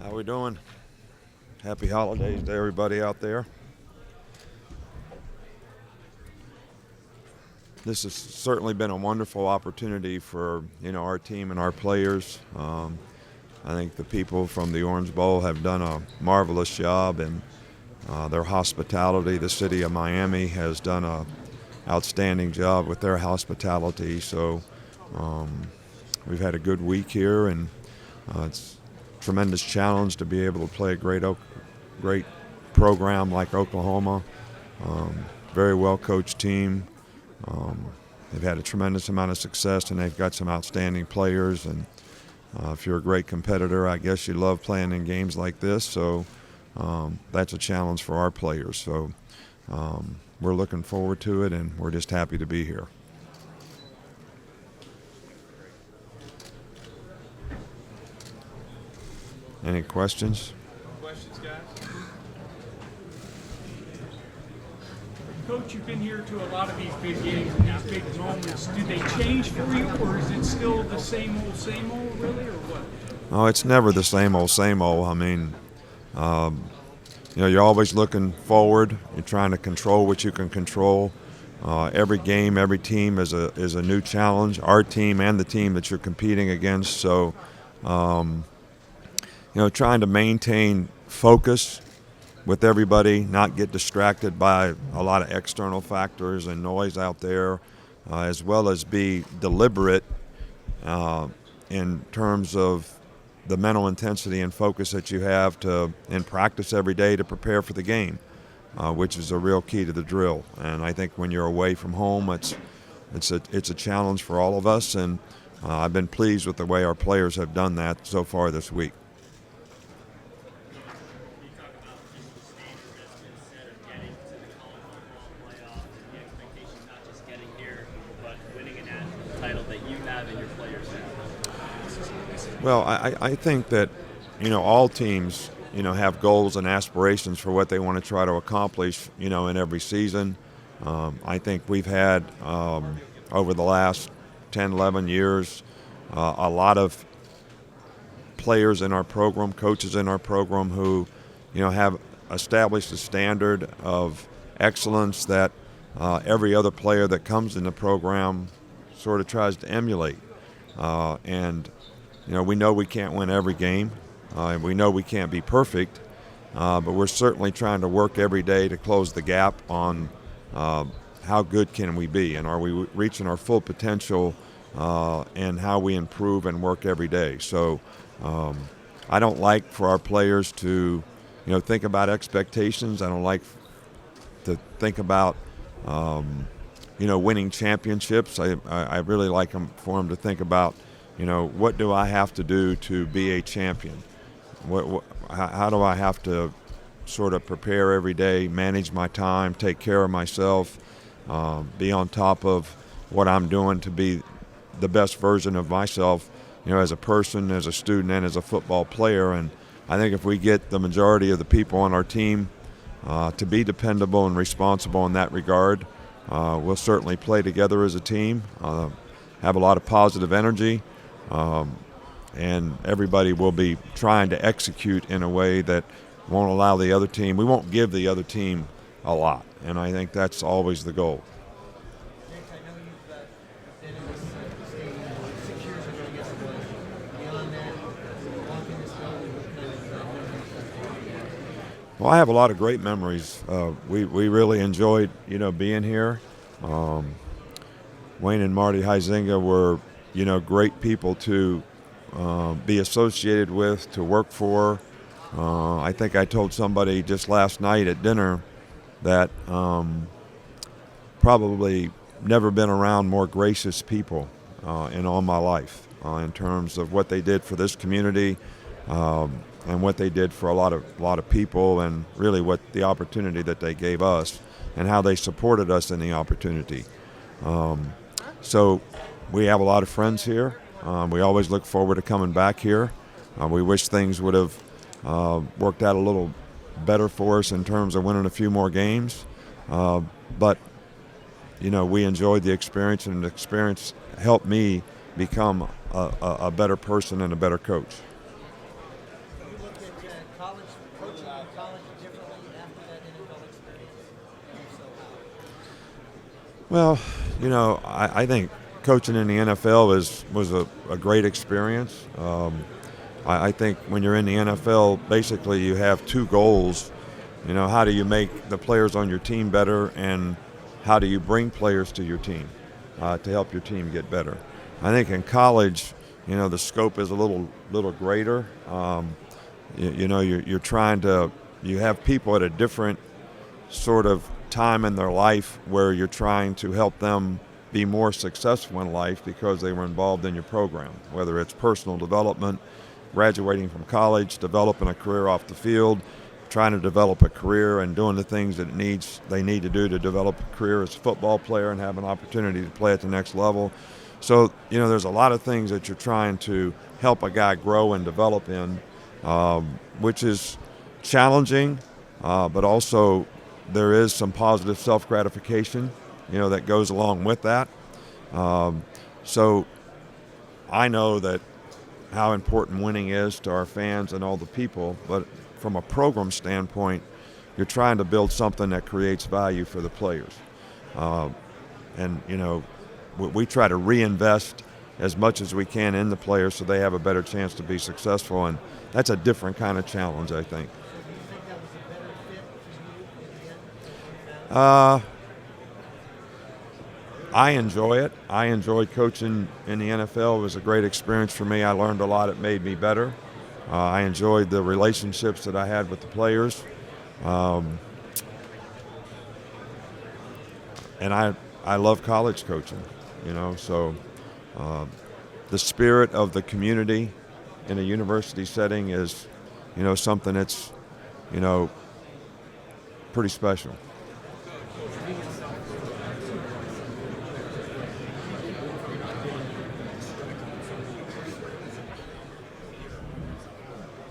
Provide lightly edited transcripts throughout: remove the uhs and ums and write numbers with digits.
How we doing? Happy holidays to everybody out there. This has certainly been a wonderful opportunity for our team and our players. I think the people from the Orange Bowl have done a marvelous job, and their hospitality. The city of Miami has done a outstanding job with their hospitality. So we've had a good week here, and it's a tremendous challenge to be able to play a great program like Oklahoma. Very well coached team. They've had a tremendous amount of success, and they've got some outstanding players. And if you're a great competitor, I guess you love playing in games like this. So that's a challenge for our players. So we're looking forward to it, and we're just happy to be here. Any questions? Questions, guys? Coach, you've been here to a lot of these big games and these big moments. Do they change for you, or is it still the same old, really, or what? Oh, it's never the same old, same old. I mean, you're always looking forward. You're trying to control what you can control. Every game, every team is a new challenge. Our team and the team that you're competing against. So, trying to maintain focus with everybody, not get distracted by a lot of external factors and noise out there, as well as be deliberate in terms of the mental intensity and focus that you have in practice every day to prepare for the game, which is a real key to the drill. And I think when you're away from home, it's a challenge for all of us, and I've been pleased with the way our players have done that so far this week. Well, I think that, all teams, have goals and aspirations for what they want to try to accomplish, in every season. I think we've had, over the last 10, 11 years, a lot of players in our program, coaches in our program who, have established a standard of excellence that every other player that comes in the program sort of tries to emulate. We know we can't win every game. We know we can't be perfect, but we're certainly trying to work every day to close the gap on how good can we be, and are we reaching our full potential, and how we improve and work every day. So I don't like for our players to, think about expectations. I don't like to think about, winning championships. I really like for them to think about, what do I have to do to be a champion? How do I have to sort of prepare every day, manage my time, take care of myself, be on top of what I'm doing to be the best version of myself, as a person, as a student, and as a football player. And I think if we get the majority of the people on our team to be dependable and responsible in that regard, we'll certainly play together as a team, have a lot of positive energy, and everybody will be trying to execute in a way that won't allow the other team. We won't give the other team a lot, and I think that's always the goal. Nick, I know you've been in this stadium 6 years ago against the West. Beyond that, walking this building, what kind of Well, I have a lot of great memories. We really enjoyed, being here. Wayne and Marty Huizenga were, great people to be associated with, to work for. I think I told somebody just last night at dinner that probably never been around more gracious people in all my life in terms of what they did for this community, and what they did for a lot of people, and really what the opportunity that they gave us and how they supported us in the opportunity. So we have a lot of friends here. We always look forward to coming back here. We wish things would have worked out a little better for us in terms of winning a few more games. But we enjoyed the experience, and the experience helped me become a better person and a better coach. college differently after that NFL experience? And if so, how? Well, I think coaching in the NFL was a great experience. I think when you're in the NFL, basically you have two goals. How do you make the players on your team better, and how do you bring players to your team to help your team get better? I think in college, the scope is a little greater. You're trying to, you have people at a different sort of time in their life where you're trying to help them be more successful in life because they were involved in your program, whether it's personal development, graduating from college, developing a career off the field, trying to develop a career and doing the things that they need to do to develop a career as a football player and have an opportunity to play at the next level. So, there's a lot of things that you're trying to help a guy grow and develop in, which is challenging, but also there is some positive self-gratification, that goes along with that. So I know that how important winning is to our fans and all the people, but from a program standpoint, you're trying to build something that creates value for the players. And we try to reinvest as much as we can in the players so they have a better chance to be successful, and that's a different kind of challenge, I think. Do you think that was a better fit for you in the end? I enjoy it. I enjoyed coaching in the NFL. It was a great experience for me. I learned a lot. It made me better. I enjoyed the relationships that I had with the players. And I love college coaching, so the spirit of the community in a university setting is, something that's, pretty special.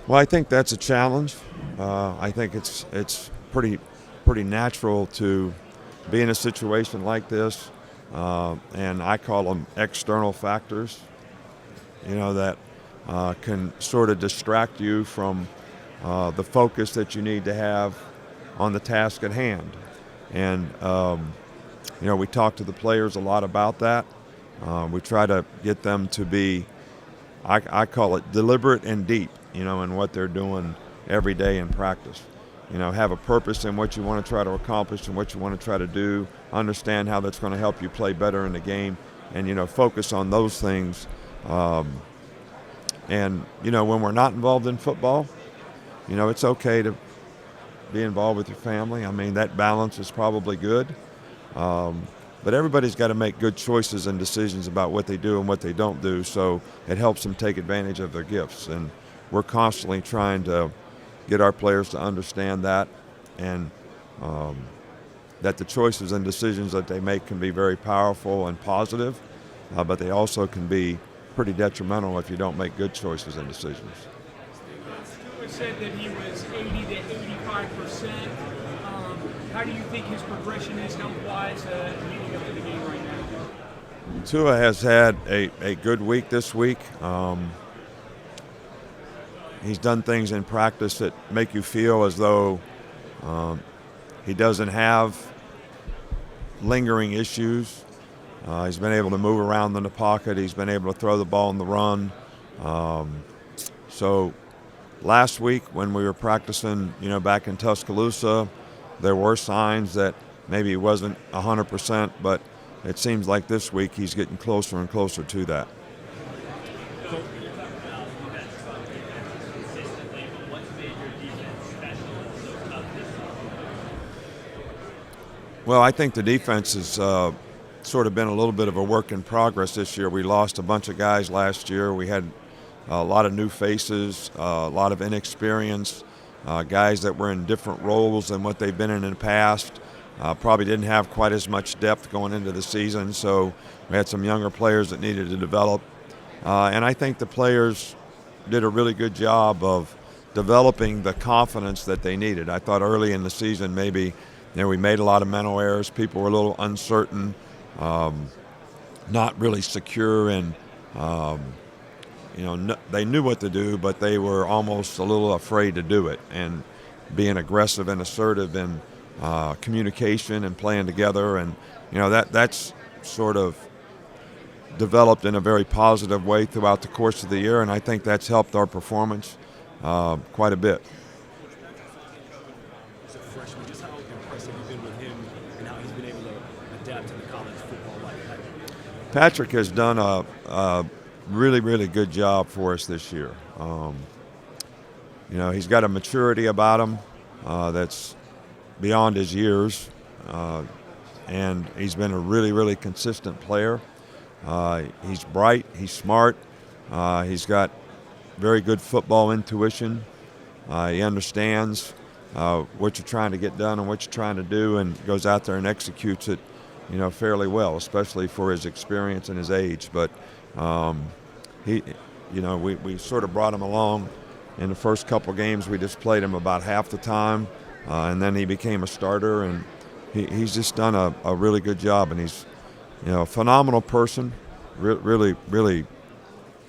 Well, I think that's a challenge. I think it's pretty natural to be in a situation like this, and I call them external factors, that can sort of distract you from the focus that you need to have on the task at hand. And we talk to the players a lot about that. We try to get them to be, I call it deliberate and deep, in what they're doing every day in practice. Have a purpose in what you want to try to accomplish and what you want to try to do, understand how that's going to help you play better in the game, and, focus on those things. And when we're not involved in football, it's okay to be involved with your family. I mean, that balance is probably good. But everybody's got to make good choices and decisions about what they do and what they don't do, so it helps them take advantage of their gifts. And we're constantly trying to get our players to understand that, and that the choices and decisions that they make can be very powerful and positive, but they also can be pretty detrimental if you don't make good choices and decisions. Stewart said that he was 80 to 85%. How do you think his progression is health-wise leading up to the game right now? Tua has had a good week this week. He's done things in practice that make you feel as though he doesn't have lingering issues. He's been able to move around in the pocket. He's been able to throw the ball on the run. So last week when we were practicing, back in Tuscaloosa, there were signs that maybe he wasn't 100%, but it seems like this week he's getting closer and closer to that. Well, I think the defense has sort of been a little bit of a work in progress this year. We lost a bunch of guys last year. We had a lot of new faces, a lot of inexperience, guys that were in different roles than what they've been in the past. Probably didn't have quite as much depth going into the season, so we had some younger players that needed to develop. And I think the players did a really good job of developing the confidence that they needed. I thought early in the season maybe we made a lot of mental errors. People were a little uncertain, not really secure, and they knew what to do, but they were almost a little afraid to do it. And being aggressive and assertive in communication and playing together, and that's sort of developed in a very positive way throughout the course of the year, and I think that's helped our performance quite a bit. As a freshman, just how impressive you've been with him and how he's been able to adapt to the college football life. Patrick has done a really, really good job for us this year. He's got a maturity about him that's beyond his years, and he's been a really, really consistent player. He's bright, he's smart, he's got very good football intuition. He understands what you're trying to get done and what you're trying to do, and goes out there and executes it, fairly well, especially for his experience and his age. But we sort of brought him along in the first couple games. We just played him about half the time, and then he became a starter, and he's just done a really good job. And he's a phenomenal person. Really, really,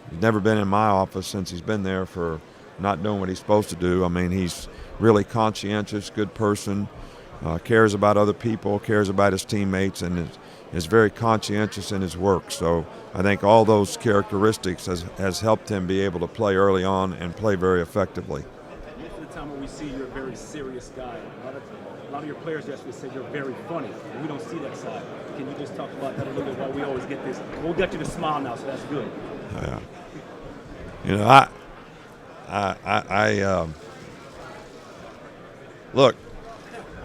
he's never been in my office since he's been there for not doing what he's supposed to do. I mean, he's really conscientious, good person, cares about other people, cares about his teammates, and is very conscientious in his work. So I think all those characteristics has helped him be able to play early on and play very effectively. Most of the time when we see you're a very serious guy, a lot of your players yesterday said you're very funny, and we don't see that side. Can you just talk about that a little bit? Why we always get this? We'll get you to smile now, so that's good. Yeah. Look,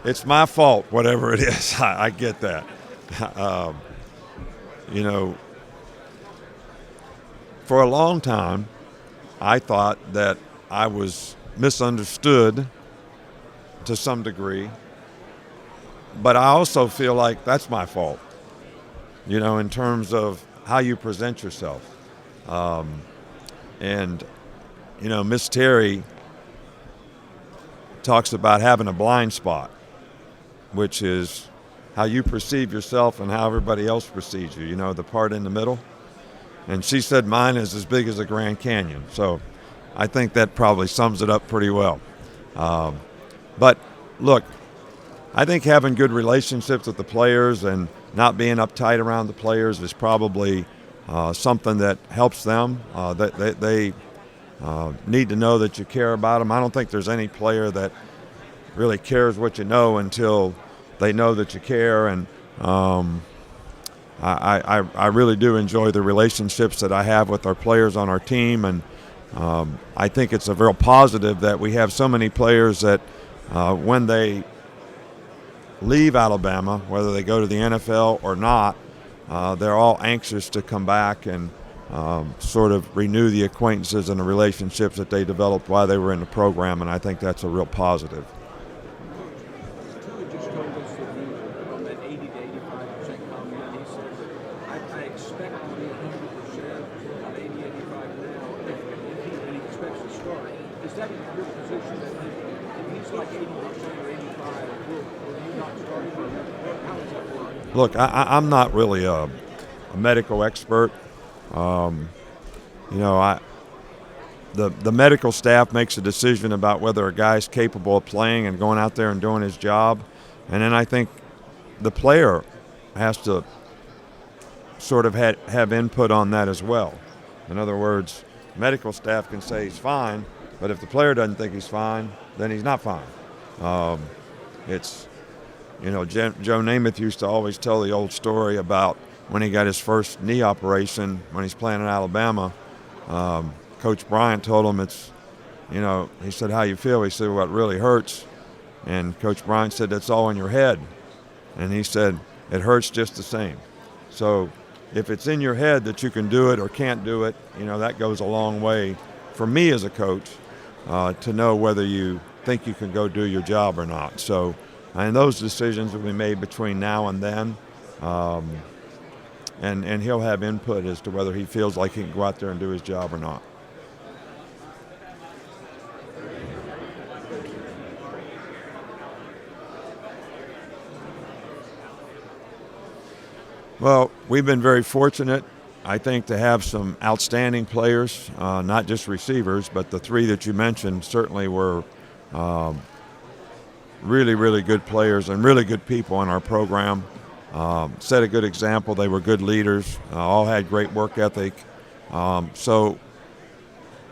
it's my fault, whatever it is. I get that. For a long time, I thought that I was misunderstood to some degree, but I also feel like that's my fault, in terms of how you present yourself. Miss Terry talks about having a blind spot, which is how you perceive yourself and how everybody else perceives you, the part in the middle. And she said mine is as big as the Grand Canyon. So I think that probably sums it up pretty well. But look, I think having good relationships with the players and not being uptight around the players is probably something that helps them. They need to know that you care about them. I don't think there's any player that really cares what you know until they know that you care. And I really do enjoy the relationships that I have with our players on our team. And I think it's a real positive that we have so many players that when they leave Alabama, whether they go to the NFL or not, they're all anxious to come back and sort of renew the acquaintances and the relationships that they developed while they were in the program, and I think that's a real positive. Tua just told us that he, on that 80 to 85% comment, he said that I expect to be 100%, about 80, 85 now, and he expects to start. Is that your position that if he's like 80% or 85, will you not start him, or how does that work? Look, I'm not really a medical expert. The medical staff makes a decision about whether a guy's capable of playing and going out there and doing his job, and then I think the player has to sort of have input on that as well. In other words, medical staff can say he's fine, but if the player doesn't think he's fine, then he's not fine. Joe Namath used to always tell the old story about when he got his first knee operation when he's playing in Alabama. Coach Bryant told him he said, "How you feel?" He said, "What really hurts?" And Coach Bryant said, "That's all in your head." And he said, "It hurts just the same." So if it's in your head that you can do it or can't do it, that goes a long way for me as a coach to know whether you think you can go do your job or not. So, and those decisions will be made between now and then. And he'll have input as to whether he feels like he can go out there and do his job or not. Well, we've been very fortunate, I think, to have some outstanding players, not just receivers, but the three that you mentioned certainly were really, really good players and really good people in our program. Set a good example. They were good leaders. All had great work ethic. So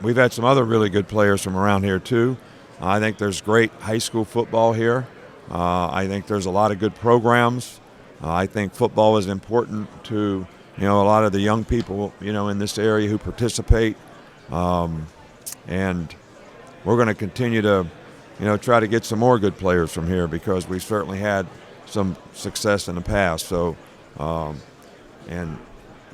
we've had some other really good players from around here too. I think there's great high school football here. I think there's a lot of good programs. I think football is important to a lot of the young people in this area who participate, and we're going to continue to try to get some more good players from here because we certainly had some success in the past. So, and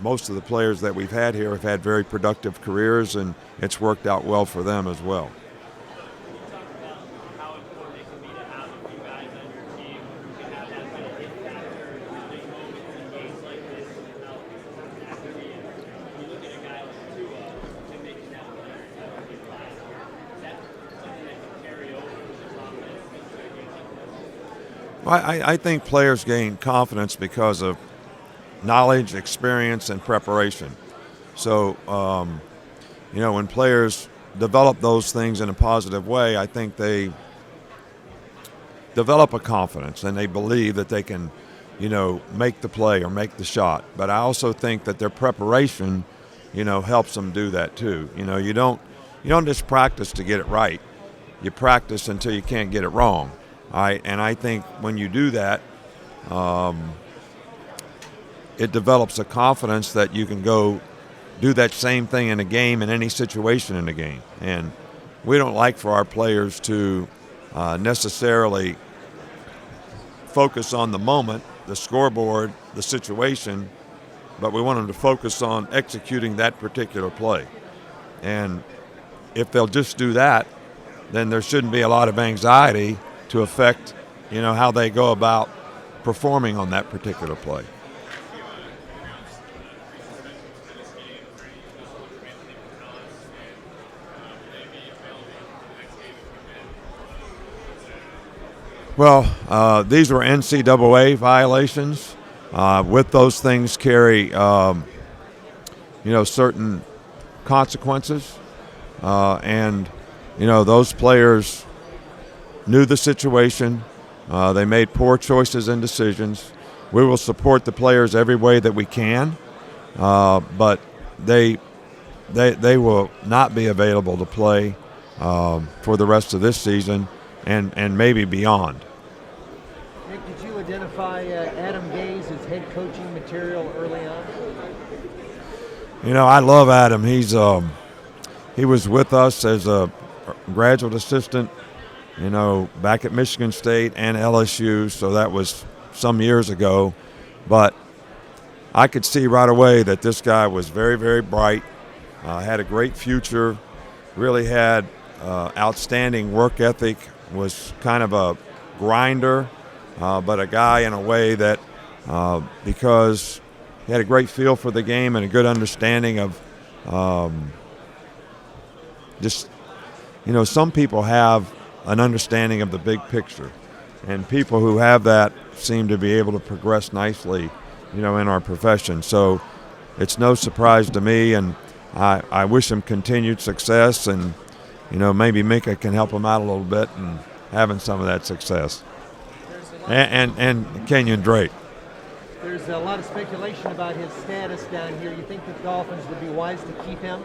most of the players that we've had here have had very productive careers, and it's worked out well for them as well. I think players gain confidence because of knowledge, experience, and preparation. So, when players develop those things in a positive way, I think they develop a confidence and they believe that they can, make the play or make the shot. But I also think that their preparation, helps them do that too. You don't just practice to get it right. You practice until you can't get it wrong. All right, and I think when you do that, it develops a confidence that you can go do that same thing in a game in any situation in the game. And we don't like for our players to necessarily focus on the moment, the scoreboard, the situation, but we want them to focus on executing that particular play. And if they'll just do that, then there shouldn't be a lot of anxiety to affect, how they go about performing on that particular play. Well, these were NCAA violations. With those things carry, certain consequences, and those players knew the situation. They made poor choices and decisions. We will support the players every way that we can, but they will not be available to play for the rest of this season and maybe beyond. Nick, did you identify Adam Gase as head coaching material early on? I love Adam. He was with us as a graduate assistant back at Michigan State and LSU, so that was some years ago. But I could see right away that this guy was very, very bright, had a great future, really had outstanding work ethic, was kind of a grinder, but a guy in a way that because he had a great feel for the game and a good understanding of some people have an understanding of the big picture, and people who have that seem to be able to progress nicely, in our profession. So it's no surprise to me, and I wish him continued success, and maybe Mika can help him out a little bit and having some of that success. And Kenyon Drake. There's a lot of speculation about his status down here. You think the Dolphins would be wise to keep him?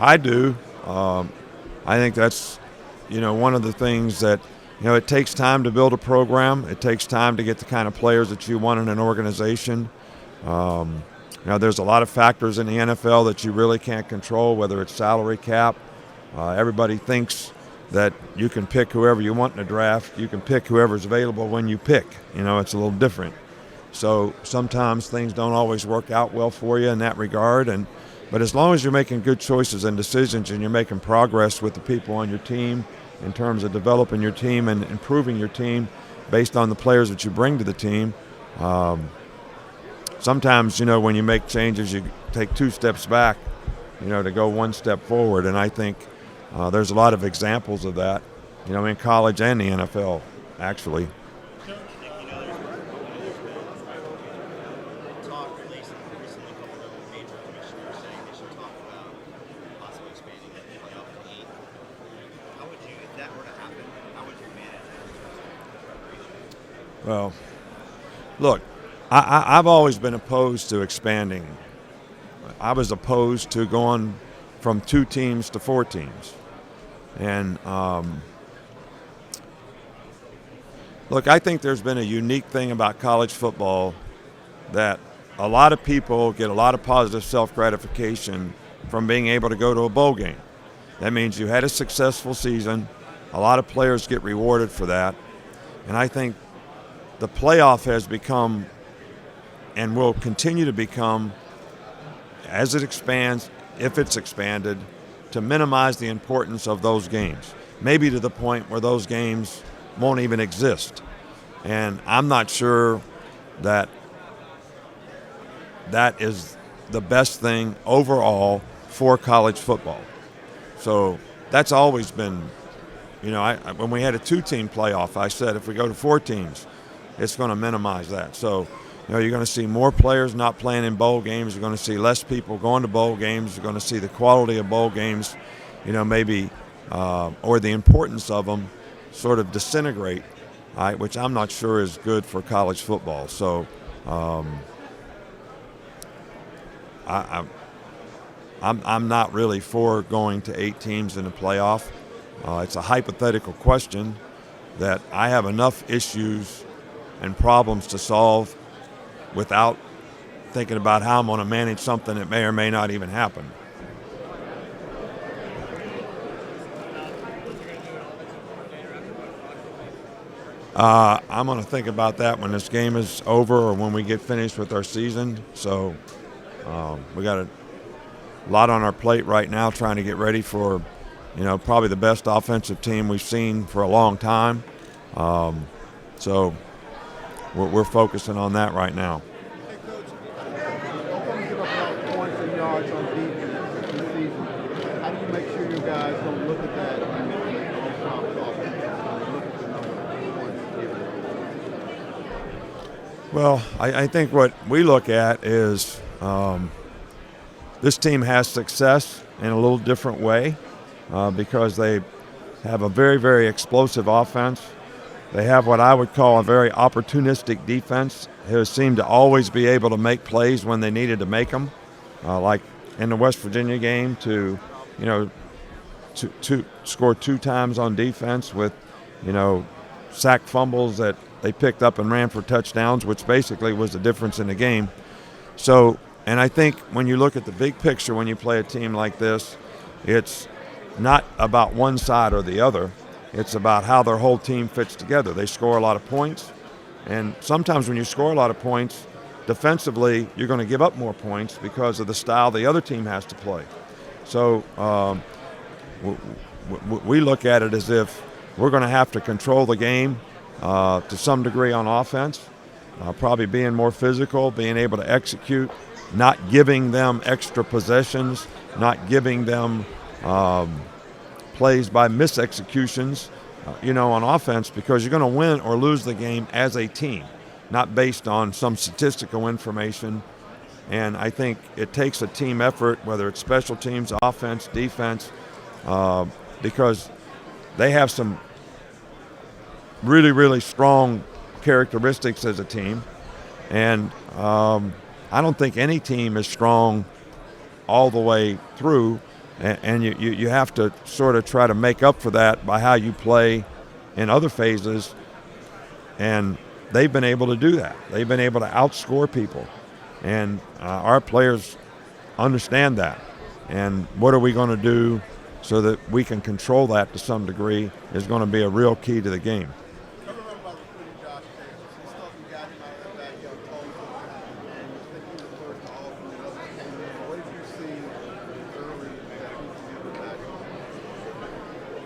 I do. I think that's one of the things that, it takes time to build a program. It takes time to get the kind of players that you want in an organization. There's a lot of factors in the NFL that you really can't control, whether it's salary cap. Everybody thinks that you can pick whoever you want in the draft. You can pick whoever's available when you pick. It's a little different. So sometimes things don't always work out well for you in that regard. But as long as you're making good choices and decisions and you're making progress with the people on your team in terms of developing your team and improving your team based on the players that you bring to the team, sometimes, when you make changes, you take 2 steps back, to go 1 step forward. And I think there's a lot of examples of that, in college and the NFL, actually. Well, look, I've always been opposed to expanding. I was opposed to going from 2 teams to 4 teams. And look, I think there's been a unique thing about college football that a lot of people get a lot of positive self-gratification from being able to go to a bowl game. That means you had a successful season. A lot of players get rewarded for that. And I think the playoff has become and will continue to become, as it expands, if it's expanded, to minimize the importance of those games, maybe to the point where those games won't even exist. And I'm not sure that that is the best thing overall for college football. So that's always been, when we had a 2-team playoff, I said if we go to 4 teams, it's going to minimize that. So, you're going to see more players not playing in bowl games. You're going to see less people going to bowl games. You're going to see the quality of bowl games, maybe, or the importance of them sort of disintegrate, right, which I'm not sure is good for college football. So I'm not really for going to 8 teams in the playoff. It's a hypothetical question that I have enough issues and problems to solve without thinking about how I'm going to manage something that may or may not even happen. I'm going to think about that when this game is over or when we get finished with our season. So we got a lot on our plate right now trying to get ready for, probably the best offensive team we've seen for a long time. So we're focusing on that right now. Hey, Coach, don't give up a lot of points and yards on defense this season. How do you make sure your guys don't look at that and look at the number of points? Well, I think what we look at is this team has success in a little different way because they have a very, very explosive offense. They have what I would call a very opportunistic defense who seem to always be able to make plays when they needed to make them, like in the West Virginia game to score 2 times on defense with, sack fumbles that they picked up and ran for touchdowns, which basically was the difference in the game. So, and I think when you look at the big picture when you play a team like this, it's not about one side or the other. It's about how their whole team fits together. They score a lot of points, and sometimes when you score a lot of points, defensively, you're going to give up more points because of the style the other team has to play. So we look at it as if we're going to have to control the game to some degree on offense, probably being more physical, being able to execute, not giving them extra possessions, not giving them plays by misexecutions, on offense, because you're going to win or lose the game as a team, not based on some statistical information. And I think it takes a team effort, whether it's special teams, offense, defense, because they have some really, really strong characteristics as a team. And I don't think any team is strong all the way through. And you have to sort of try to make up for that by how you play in other phases. And they've been able to do that. They've been able to outscore people. And our players understand that. And what are we going to do so that we can control that to some degree is going to be a real key to the game.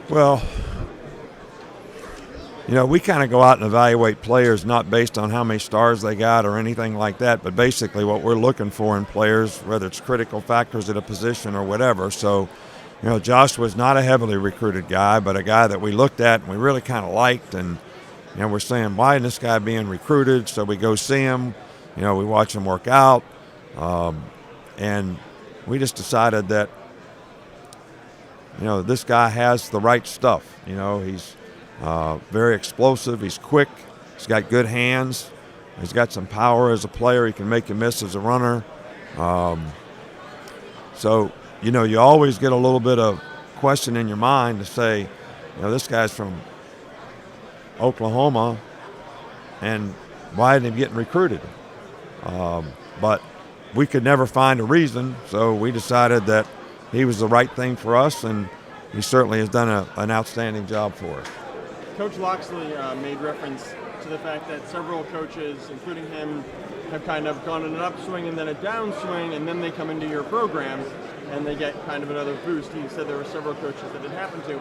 Well, we kind of go out and evaluate players not based on how many stars they got or anything like that, but basically what we're looking for in players, whether it's critical factors at a position or whatever. So, Josh was not a heavily recruited guy, but a guy that we looked at and we really kind of liked. And, we're saying, why isn't this guy being recruited? So we go see him, we watch him work out. And we just decided that, this guy has the right stuff. He's very explosive. He's quick. He's got good hands. He's got some power as a player. He can make you miss as a runner. So, you always get a little bit of question in your mind to say, this guy's from Oklahoma, and why isn't he getting recruited? But we could never find a reason, so we decided that he was the right thing for us, and he certainly has done an outstanding job for us. Coach Loxley made reference to the fact that several coaches, including him, have kind of gone in an upswing and then a downswing, and then they come into your program and they get kind of another boost. You said there were several coaches that it happened to.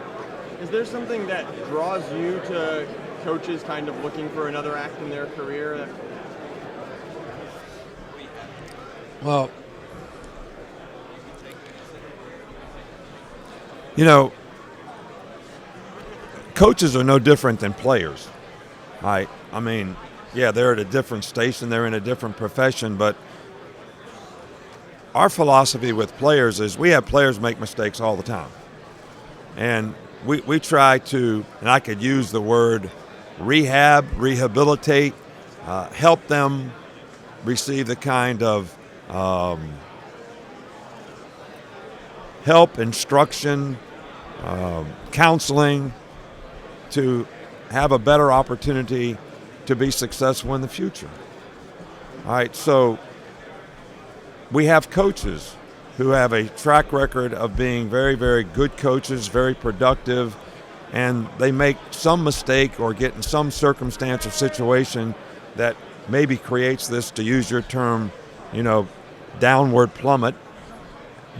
Is there something that draws you to coaches kind of looking for another act in their career? Well, coaches are no different than players. I mean, yeah, they're at a different station, they're in a different profession, but our philosophy with players is we have players make mistakes all the time. And we try to, and I could use the word rehabilitate, help them receive the kind of help, instruction, counseling to have a better opportunity to be successful in the future. All right, so we have coaches who have a track record of being very, very good coaches, very productive, and they make some mistake or get in some circumstance or situation that maybe creates this, to use your term, downward plummet,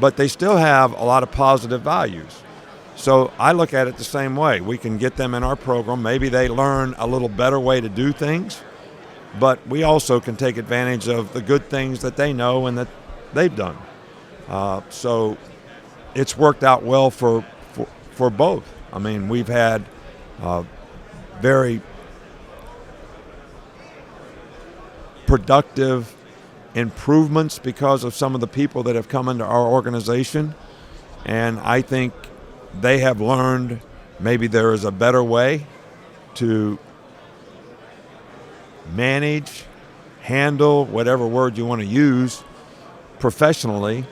but they still have a lot of positive values. So I look at it the same way. We can get them in our program. Maybe they learn a little better way to do things, but we also can take advantage of the good things that they know and that they've done. So it's worked out well for both. I mean, we've had very productive improvements because of some of the people that have come into our organization, and I think they have learned maybe there is a better way to manage, handle, whatever word you want to use, professionally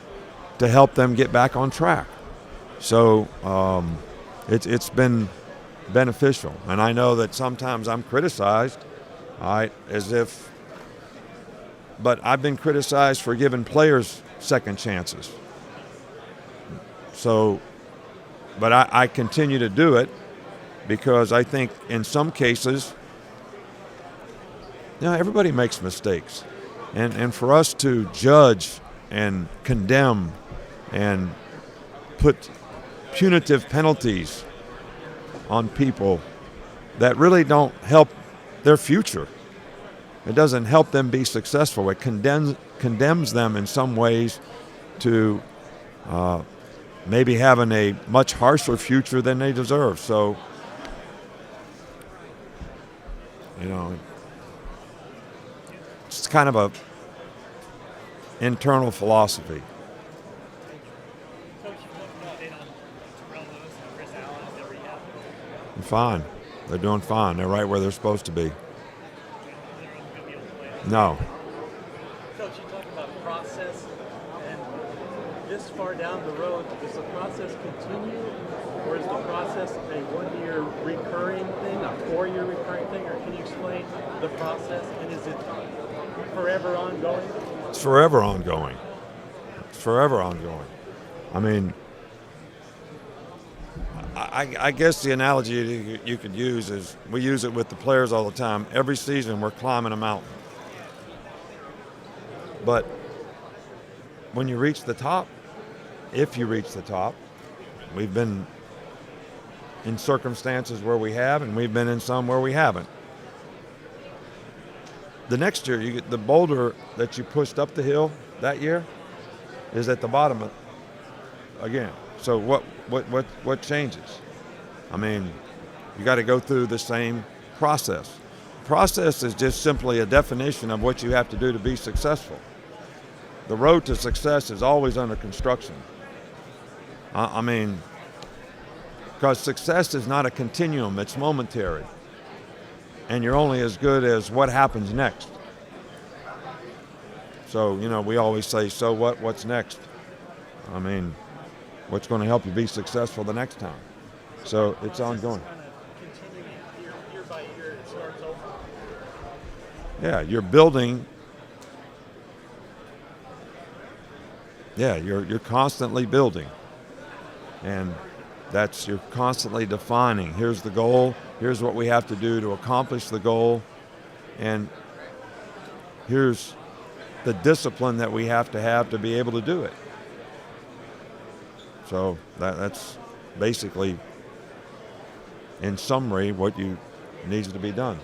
to help them get back on track. So it's been beneficial. And I know that sometimes I'm criticized, but I've been criticized for giving players second chances. So, but I continue to do it because I think in some cases, everybody makes mistakes. And for us to judge and condemn and put punitive penalties on people that really don't help their future. It doesn't help them be successful. It condemns them in some ways to maybe having a much harsher future than they deserve. So, it's kind of a internal philosophy. They're fine. They're doing fine. They're right where they're supposed to be. No. Coach, you talk about process, and this far down the road, does the process continue, or is the process a one-year recurring thing, a 4-year recurring thing, or can you explain the process, and is it forever ongoing? It's forever ongoing. It's forever ongoing. I mean, I guess the analogy you could use is we use it with the players all the time. Every season we're climbing a mountain. But when you reach the top, if you reach the top, we've been in circumstances where we have, and we've been in some where we haven't. The next year, you get the boulder that you pushed up the hill that year is at the bottom again. So what changes? I mean, you got to go through the same process. Process is just simply a definition of what you have to do to be successful. The road to success is always under construction. I mean, because success is not a continuum, it's momentary. and you're only as good as what happens next. So, we always say, so what? What's next? I mean, what's going to help you be successful the next time? So it's ongoing. Kind of continuing year by year, it starts over. Yeah, you're building. Yeah, you're constantly building, and you're constantly defining. Here's the goal. Here's what we have to do to accomplish the goal, and here's the discipline that we have to be able to do it. So that's basically, in summary, what needs to be done.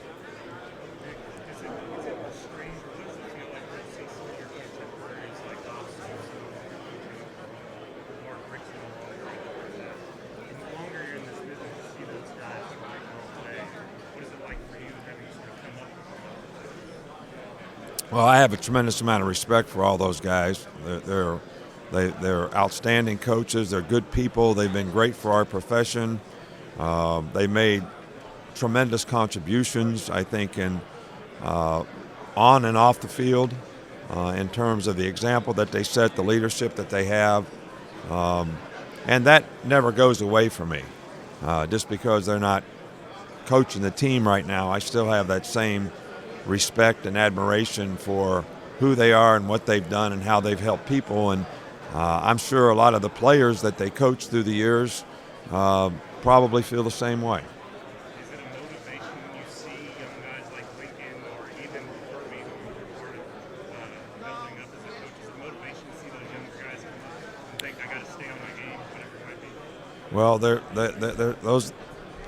Well, I have a tremendous amount of respect for all those guys. They're outstanding coaches. They're good people. They've been great for our profession. They made tremendous contributions, I think, on and off the field, in terms of the example that they set, the leadership that they have. And that never goes away from me. Just because they're not coaching the team right now, I still have that same respect and admiration for who they are and what they've done and how they've helped people. And I'm sure a lot of the players that they coach through the years probably feel the same way. Is it a motivation when you see young guys like Lincoln or even Kirby, who are part of building up as a coach? Is it a motivation to see those younger guys come up and think, I got to stay on my game, whatever it might be? Well,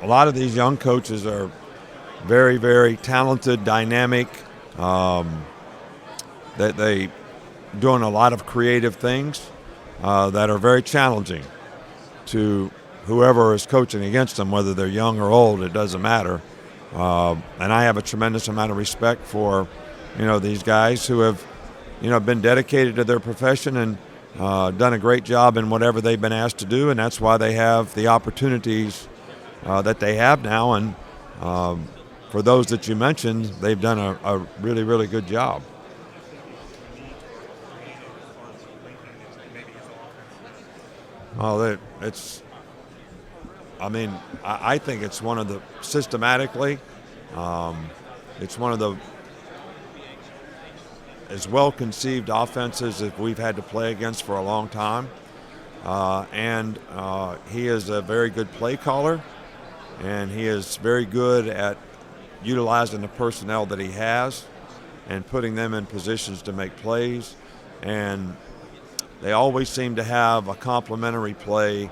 a lot of these young coaches are very, very talented, dynamic. They doing a lot of creative things that are very challenging to whoever is coaching against them, whether they're young or old, it doesn't matter. And I have a tremendous amount of respect for, these guys who have, been dedicated to their profession and done a great job in whatever they've been asked to do, and that's why they have the opportunities that they have now. And for those that you mentioned, they've done a really, really good job. Oh, I think it's one of the, systematically, it's one of the as well-conceived offenses that we've had to play against for a long time. And he is a very good play caller, and he is very good at utilizing the personnel that he has and putting them in positions to make plays. And they always seem to have a complementary play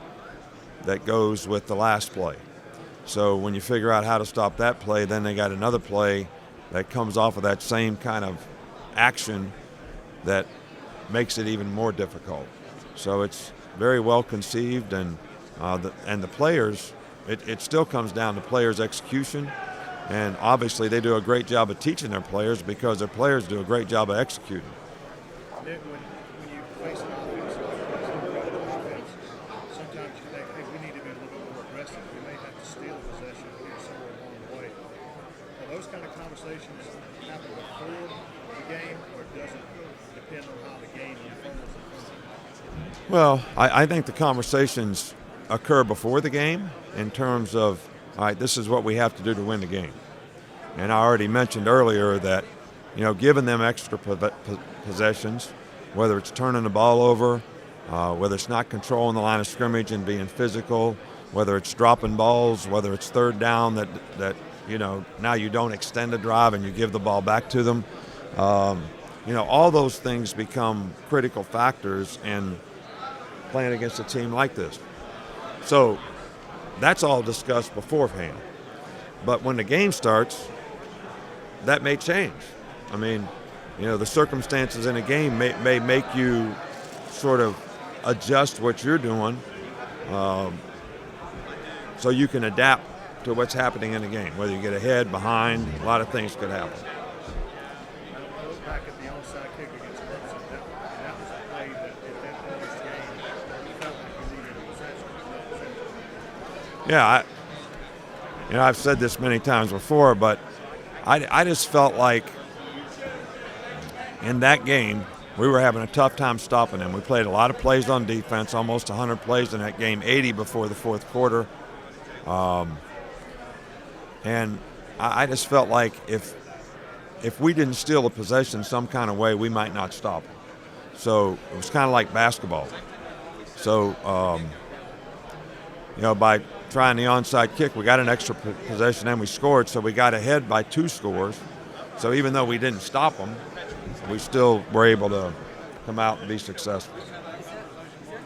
that goes with the last play. So when you figure out how to stop that play, then they got another play that comes off of that same kind of action that makes it even more difficult. So it's very well conceived, and the players, it still comes down to players' execution. And obviously they do a great job of teaching their players because their players do a great job of executing. Nick, when you face an offense, sometimes you think, hey, we need to be a little bit more aggressive. We may have to steal a possession here somewhere along the way. Are those kind of conversations happen before the game, or does it depend on how the game unfolds? Well, I think the conversations occur before the game in terms of, all right, this is what we have to do to win the game. And I already mentioned earlier that, giving them extra possessions, whether it's turning the ball over, whether it's not controlling the line of scrimmage and being physical, whether it's dropping balls, whether it's third down that now you don't extend the drive and you give the ball back to them. All those things become critical factors in playing against a team like this. So that's all discussed beforehand. But when the game starts, that may change. I mean, the circumstances in a game may make you sort of adjust what you're doing so you can adapt to what's happening in the game, whether you get ahead, behind, a lot of things could happen. I look back at the onside kick against Clemson. That was a play that at that point in the game, you felt like you needed a possession. Yeah, I've said this many times before, but I just felt like in that game we were having a tough time stopping them. We played a lot of plays on defense, almost 100 plays in that game, 80 before the fourth quarter. And I just felt like if we didn't steal a possession some kind of way, we might not stop them. So it was kind of like basketball. So, by trying the onside kick, we got an extra possession and we scored, so we got ahead by 2 scores. So even though we didn't stop them, we still were able to come out and be successful. Is that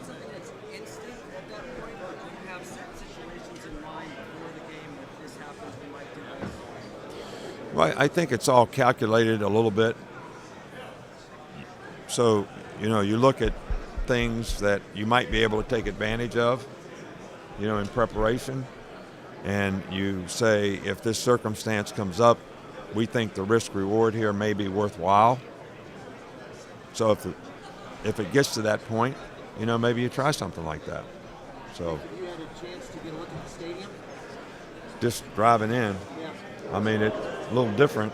something that's instant at that point, or do you have certain situations in mind before the game if this happens, we might do this? Well, I think it's all calculated a little bit. So, you look at things that you might be able to take advantage of, in preparation, and you say, if this circumstance comes up, we think the risk reward here may be worthwhile. So if it gets to that point, maybe you try something like that. So Have you had a chance to get a look at the stadium? just driving in, Yeah. I mean, it's a little different.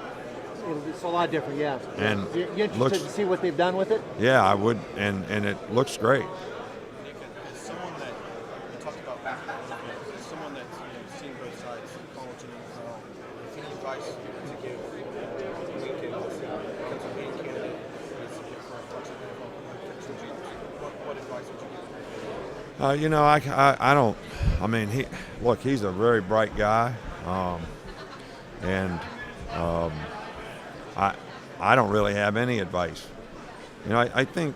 It's a lot different, yeah. And You're interested looks- to see what they've done with it? Yeah, I would, and it looks great. Nick, as someone that you talked about basketball, as someone that's seen both sides, college and NFL, any advice to give Lincoln, Pennsylvania candidate, that's looking for a bunch of NFL, what advice would you give? I don't. I mean, he's a very bright guy, and I don't really have any advice. I think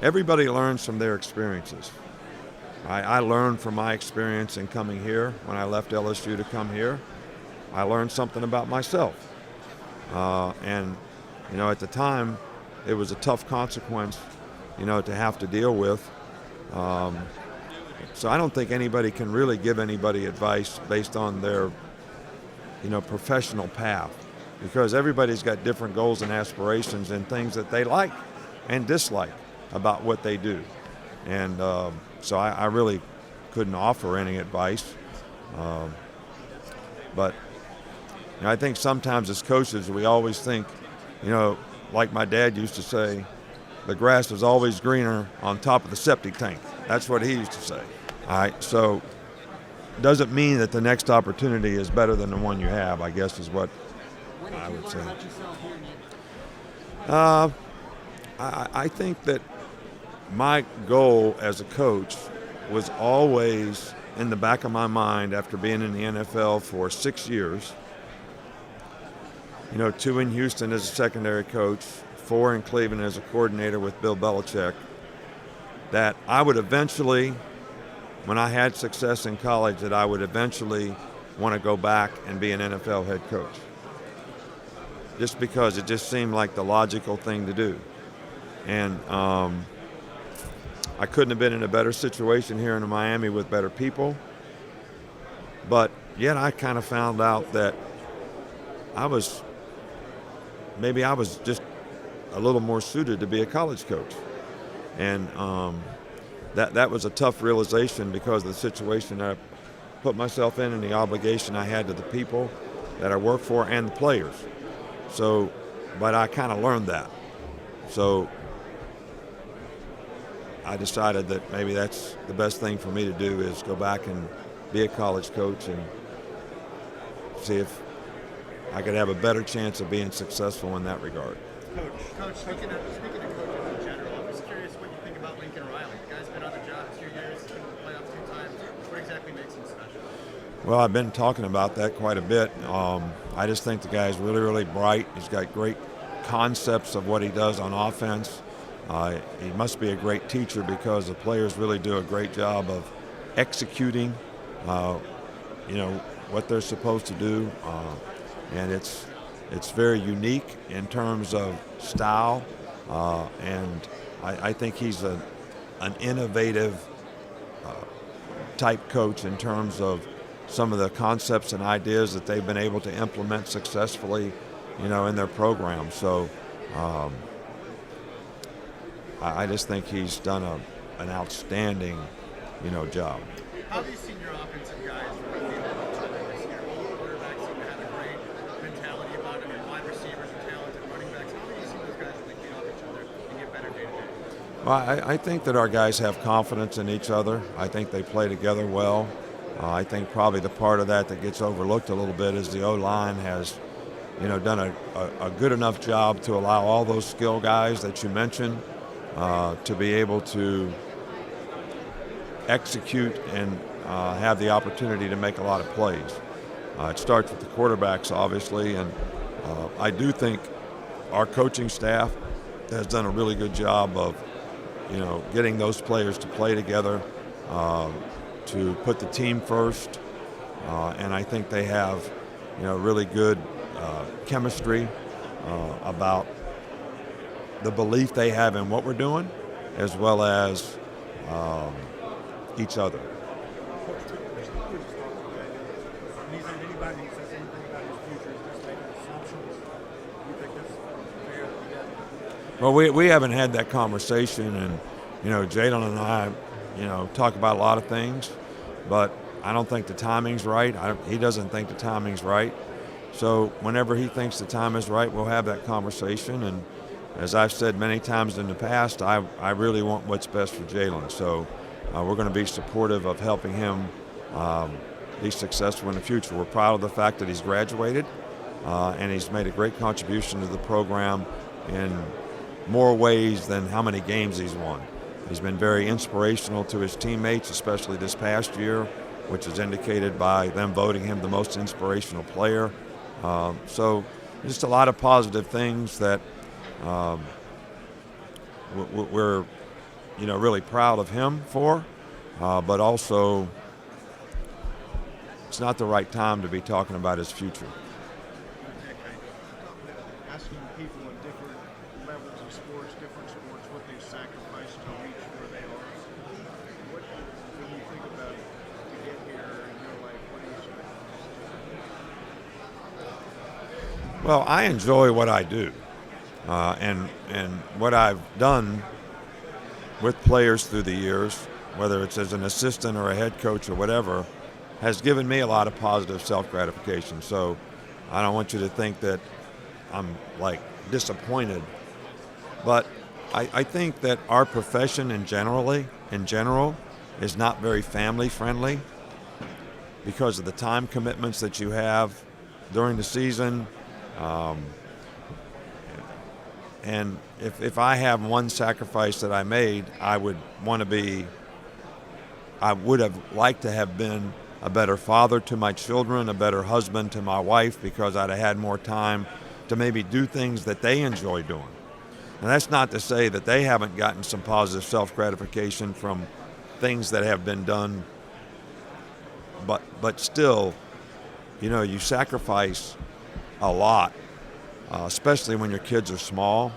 everybody learns from their experiences. I learned from my experience in coming here when I left LSU to come here. I learned something about myself, and at the time, it was a tough consequence, to have to deal with. So I don't think anybody can really give anybody advice based on their, professional path, because everybody's got different goals and aspirations and things that they like and dislike about what they do. And so I really couldn't offer any advice. But I think sometimes as coaches, we always think, like my dad used to say, the grass is always greener on top of the septic tank. That's what he used to say. All right, so doesn't mean that the next opportunity is better than the one you have, I guess is what I would say. What did you learn about yourself here, Nick? I think that my goal as a coach was always in the back of my mind after being in the NFL for 6 years, 2 in Houston as a secondary coach, 4 in Cleveland as a coordinator with Bill Belichick, that I would eventually, when I had success in college, that I would eventually want to go back and be an NFL head coach. Just because it just seemed like the logical thing to do. And I couldn't have been in a better situation here in Miami with better people. But yet I kind of found out that maybe I was just a little more suited to be a college coach. And that was a tough realization because of the situation that I put myself in and the obligation I had to the people that I work for and the players. So, but I kind of learned that. So I decided that maybe that's the best thing for me to do is go back and be a college coach and see if I could have a better chance of being successful in that regard. Coach, speaking of coaches in general, I'm just curious what you think about Lincoln Riley. The guy's been on the job 2 years, been in the playoffs 2 times. What exactly makes him special? Well, I've been talking about that quite a bit. I just think the guy's really, really bright. He's got great concepts of what he does on offense. He must be a great teacher because the players really do a great job of executing, what they're supposed to do. And it's very unique in terms of style. And I think he's an innovative type coach in terms of some of the concepts and ideas that they've been able to implement successfully, in their program. So I just think he's done an outstanding, job. How have you seen your offensive guys relate to each other this year? Both quarterbacks wide receivers and talented running backs. How do you see those guys really feed off each other and get better day to day? Well, I think that our guys have confidence in each other. I think they play together well. I think probably the part of that gets overlooked a little bit is the O-line has, done a good enough job to allow all those skill guys that you mentioned to be able to execute and have the opportunity to make a lot of plays. It starts with the quarterbacks, obviously, and I do think our coaching staff has done a really good job of, getting those players to play together, to put the team first, and I think they have, really good chemistry about the belief they have in what we're doing, as well as each other. Anybody who says anything about his future is just making assumptions. You think that's fair that we got? Well, we haven't had that conversation, and Jalen and I, talk about a lot of things, but I don't think the timing's right. He doesn't think the timing's right. So whenever he thinks the time is right, we'll have that conversation. And as I've said many times in the past, I really want what's best for Jalen. So we're going to be supportive of helping him be successful in the future. We're proud of the fact that he's graduated, and he's made a great contribution to the program in more ways than how many games he's won. He's been very inspirational to his teammates, especially this past year, which is indicated by them voting him the most inspirational player. So just a lot of positive things that we're really proud of him for, but also it's not the right time to be talking about his future. Asking people in different levels of sports, different sports, what they've sacrificed to reach where they are. When you think about to get here in your life, what do you sacrifice? Well, I enjoy what I do, and what I've done with players through the years, whether it's as an assistant or a head coach or whatever, has given me a lot of positive self-gratification. So I don't want you to think that I'm disappointed, but I think that our profession in general is not very family friendly because of the time commitments that you have during the season. And if I have one sacrifice that I made, I would have liked to have been a better father to my children, a better husband to my wife, because I'd have had more time to maybe do things that they enjoy doing. And that's not to say that they haven't gotten some positive self-gratification from things that have been done, but still, you sacrifice a lot, especially when your kids are small.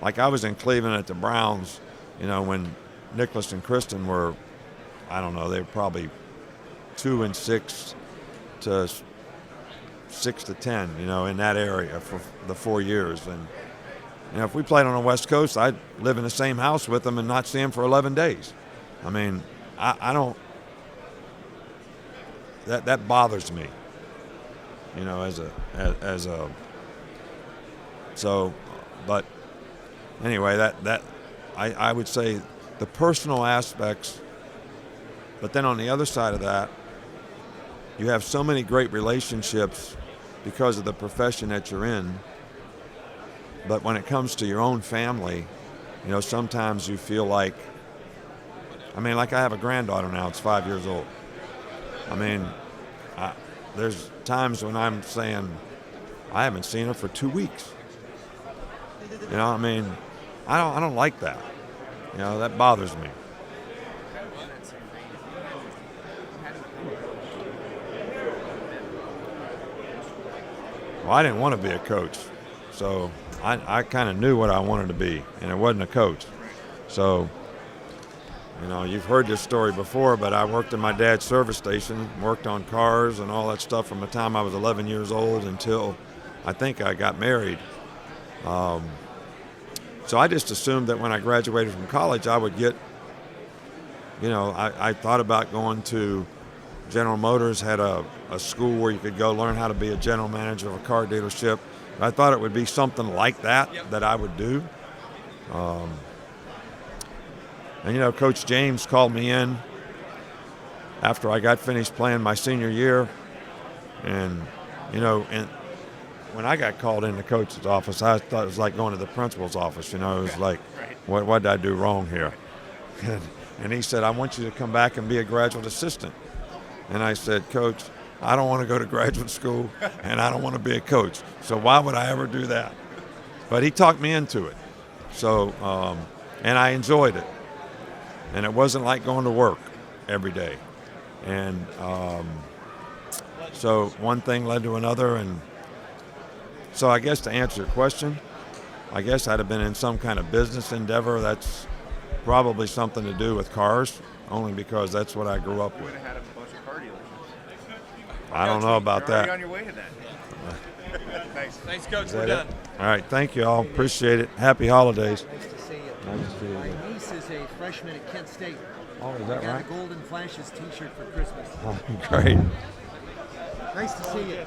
Like I was in Cleveland at the Browns, when Nicholas and Kristen were, I don't know, they were probably 2 and 6 to 6 to 10, in that area for the 4 years. And, if we played on the West Coast, I'd live in the same house with them and not see them for 11 days. I mean, I don't, that bothers me, but anyway, that I would say the personal aspects, but then on the other side of that, you have so many great relationships because of the profession that you're in. But when it comes to your own family, sometimes you feel like I have a granddaughter now, it's 5 years old. There's times when I'm saying, I haven't seen her for 2 weeks. I don't like that. That bothers me. Well, I didn't want to be a coach, so I kind of knew what I wanted to be, and it wasn't a coach. So, you've heard this story before, but I worked in my dad's service station, worked on cars and all that stuff from the time I was 11 years old until I think I got married. So I just assumed that when I graduated from college, I would get, I thought about going to General Motors, had a school where you could go learn how to be a general manager of a car dealership. I thought it would be something like that that I would do. And, you know, Coach James called me in after I got finished playing my senior year. And, you know, and when I got called in the coach's office, I thought it was like going to the principal's office. You know, it was like, what did I do wrong here? And he said, I want you to come back and be a graduate assistant. And I said, Coach, I don't want to go to graduate school, and I don't want to be a coach. So why would I ever do that? But he talked me into it. So, and I enjoyed it. And it wasn't like going to work every day. And so one thing led to another. And so I guess to answer your question, I guess I'd have been in some kind of business endeavor. That's probably something to do with cars, only because that's what I grew up with. Would have had a bunch of car dealerships. I don't know about You're already that. on your way to that. Thanks. Thanks, Coach. Is We're that done. it? All right, thank you all. Appreciate it. Happy holidays. Nice to see you. Nice to see you. My niece is a freshman at Kent State. Oh, is I that got right? a Golden Flashes T-shirt for Christmas. Great. Nice to see you.